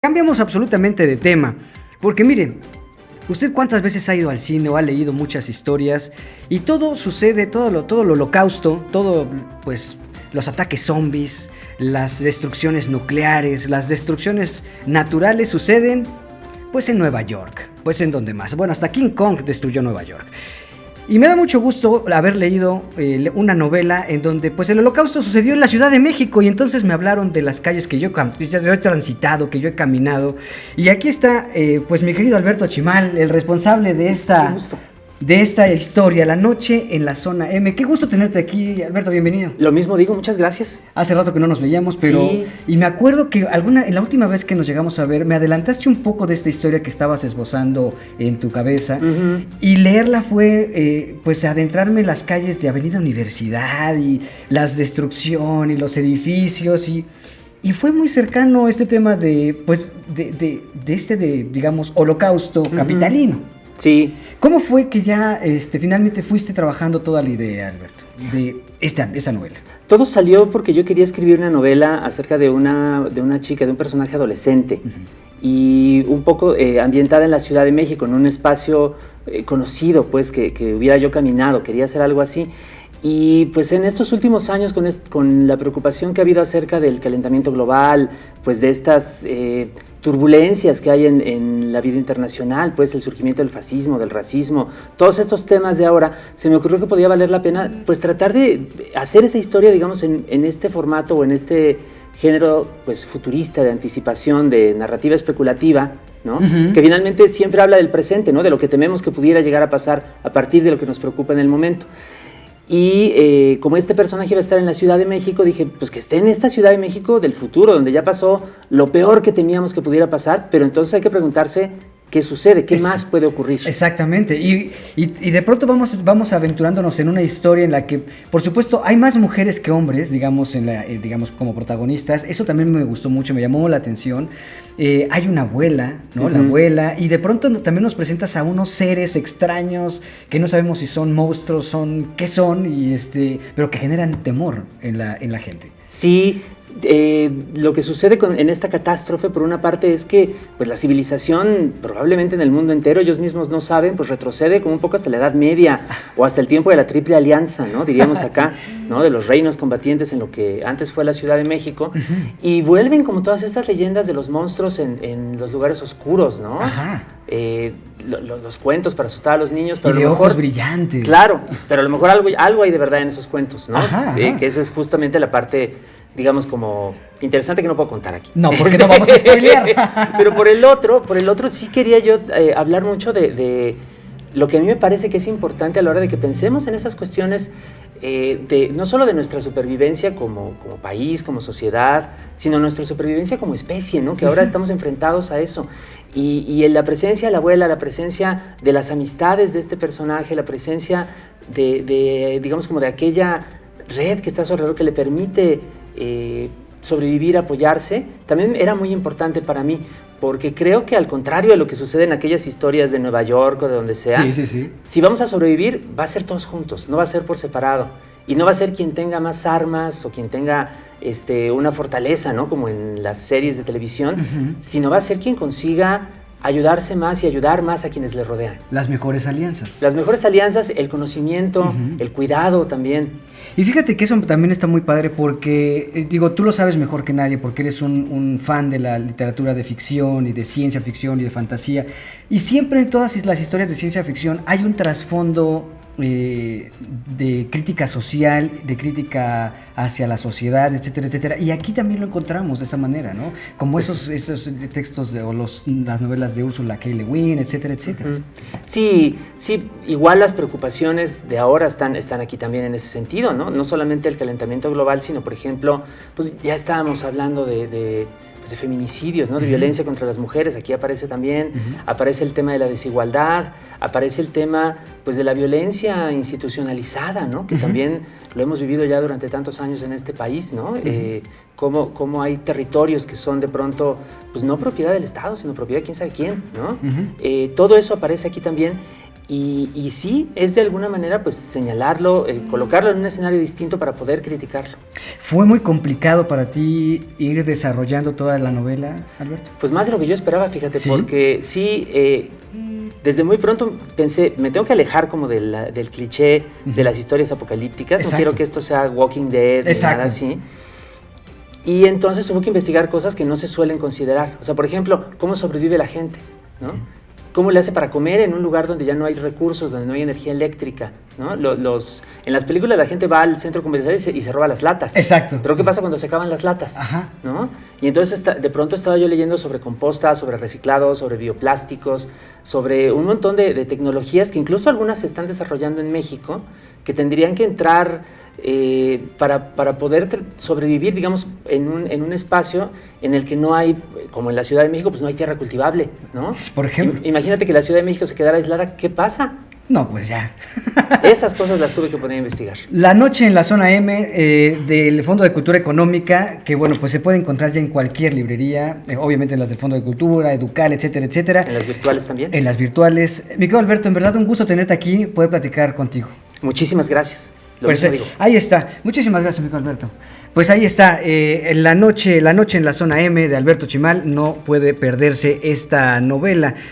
Cambiamos absolutamente de tema, porque mire, usted cuántas veces ha ido al cine o ha leído muchas historias y todo sucede, todo lo holocausto, todo pues los ataques zombies, las destrucciones nucleares, las destrucciones naturales suceden pues en Nueva York, pues en donde más. Bueno, hasta King Kong destruyó Nueva York. Y me da mucho gusto haber leído una novela en donde pues el holocausto sucedió en la Ciudad de México y entonces me hablaron de las calles que yo he transitado, que yo he caminado. Y aquí está pues mi querido Alberto Chimal, el responsable de esta historia, La Noche en la Zona M. Qué gusto tenerte aquí, Alberto, bienvenido. Lo mismo digo, muchas gracias. Hace rato que no nos veíamos, pero... Sí. Y me acuerdo que en la última vez que nos llegamos a ver, me adelantaste un poco de esta historia que estabas esbozando en tu cabeza. Y leerla fue, pues, adentrarme en las calles de Avenida Universidad y las destrucción y los edificios y fue muy cercano este tema de, pues, digamos, holocausto capitalino. Sí. ¿Cómo fue que ya finalmente fuiste trabajando toda la idea, Alberto, de esta novela? Todo salió porque yo quería escribir una novela acerca de una chica, de un personaje adolescente, y un poco ambientada en la Ciudad de México, en un espacio conocido, pues, que hubiera yo caminado. Quería hacer algo así. Y pues en estos últimos años, con la preocupación que ha habido acerca del calentamiento global, pues de estas turbulencias que hay en la vida internacional, pues el surgimiento del fascismo, del racismo, todos estos temas de ahora, se me ocurrió que podía valer la pena pues tratar de hacer esa historia, digamos, en este formato o en este género pues futurista, de anticipación, de narrativa especulativa, ¿no? Que finalmente siempre habla del presente, ¿no? De lo que tememos que pudiera llegar a pasar a partir de lo que nos preocupa en el momento. Y como este personaje iba a estar en la Ciudad de México, dije, pues que esté en esta Ciudad de México del futuro, donde ya pasó lo peor que temíamos que pudiera pasar, pero entonces hay que preguntarse qué sucede, qué más puede ocurrir. Exactamente, y de pronto vamos aventurándonos en una historia en la que, por supuesto, hay más mujeres que hombres, digamos, digamos como protagonistas. Eso también me gustó mucho, me llamó la atención. Hay una abuela, ¿no? La abuela, y de pronto también nos presentas a unos seres extraños que no sabemos si son monstruos, qué son, pero que generan temor en la gente. Sí. Lo que sucede en esta catástrofe, por una parte, es que pues, la civilización, probablemente en el mundo entero, ellos mismos no saben, pues retrocede como un poco hasta la Edad Media o hasta el tiempo de la Triple Alianza, ¿no? Diríamos acá, ¿no? De los reinos combatientes en lo que antes fue la Ciudad de México, y vuelven como todas estas leyendas de los monstruos en los lugares oscuros, ¿no? Los cuentos para asustar a los niños, pero y de ojos brillantes. Claro, pero a lo mejor algo hay de verdad en esos cuentos, ¿no? Que esa es justamente la parte, digamos, como interesante, que no puedo contar aquí. No, porque no vamos a spoilear. Pero por el otro sí quería yo hablar mucho de lo que a mí me parece que es importante a la hora de que pensemos en esas cuestiones, no solo de nuestra supervivencia como país, como sociedad, sino nuestra supervivencia como especie, ¿no? Que ahora estamos enfrentados a eso. Y en la presencia de la abuela, la presencia de las amistades de este personaje, la presencia digamos, como de aquella red que está a su alrededor, que le permite sobrevivir, apoyarse, también era muy importante para mí, porque creo que, al contrario de lo que sucede en aquellas historias de Nueva York o de donde sea, si vamos a sobrevivir, va a ser todos juntos, no va a ser por separado, y no va a ser quien tenga más armas o quien tenga una fortaleza, ¿no? Como en las series de televisión, sino va a ser quien consiga ayudarse más y ayudar más a quienes le rodean. Las mejores alianzas. Las mejores alianzas, el conocimiento, el cuidado también. Y fíjate que eso también está muy padre porque, digo, tú lo sabes mejor que nadie porque eres un fan de la literatura de ficción y de ciencia ficción y de fantasía. Y siempre en todas las historias de ciencia ficción hay un trasfondo de crítica social, de crítica hacia la sociedad, etcétera, etcétera. Y aquí también lo encontramos de esa manera, ¿no? Como esos textos o las novelas de Ursula K. Le Guin, etcétera, etcétera. Sí, igual las preocupaciones de ahora están aquí también en ese sentido, ¿no? No solamente el calentamiento global, sino, por ejemplo, pues ya estábamos hablando de feminicidios, ¿no? De violencia contra las mujeres. Aquí aparece también, aparece el tema de la desigualdad, aparece el tema pues de la violencia institucionalizada, ¿no? Que también lo hemos vivido ya durante tantos años en este país, ¿no? Cómo hay territorios que son de pronto pues no propiedad del Estado, sino propiedad de quién sabe quién, ¿no? Todo eso aparece aquí también. Y sí, es de alguna manera pues señalarlo, colocarlo en un escenario distinto para poder criticarlo. ¿Fue muy complicado para ti ir desarrollando toda la novela, Alberto? Pues más de lo que yo esperaba, fíjate, ¿Sí? Porque sí, desde muy pronto pensé, me tengo que alejar como del cliché de las historias apocalípticas, Exacto. no quiero que esto sea Walking Dead, ni Exacto. nada así. Y entonces hubo que investigar cosas que no se suelen considerar. O sea, por ejemplo, ¿cómo sobrevive la gente? ¿No? ¿Cómo le hace para comer en un lugar donde ya no hay recursos, donde no hay energía eléctrica? ¿No? En las películas la gente va al centro comercial y se roba las latas. Exacto. Pero ¿qué pasa cuando se acaban las latas? Ajá. ¿No? Y entonces de pronto estaba yo leyendo sobre composta, sobre reciclado, sobre bioplásticos, sobre un montón de tecnologías que incluso algunas se están desarrollando en México, que tendrían que entrar para poder sobrevivir, digamos, en un espacio en el que no hay, como en la Ciudad de México, pues no hay tierra cultivable, ¿no? Por ejemplo. Imagínate que la Ciudad de México se quedara aislada, ¿qué pasa? No, pues ya. Esas cosas las tuve que poner a investigar. La noche en la zona M del Fondo de Cultura Económica, que bueno, pues se puede encontrar ya en cualquier librería, obviamente en las del Fondo de Cultura, Educal, etcétera, etcétera. ¿En las virtuales también? En las virtuales. Mi querido Alberto, en verdad un gusto tenerte aquí, poder platicar contigo. Muchísimas gracias. Pues, ahí está. Muchísimas gracias, mi querido Alberto. Pues ahí está, la noche en la zona M de Alberto Chimal. No puede perderse esta novela.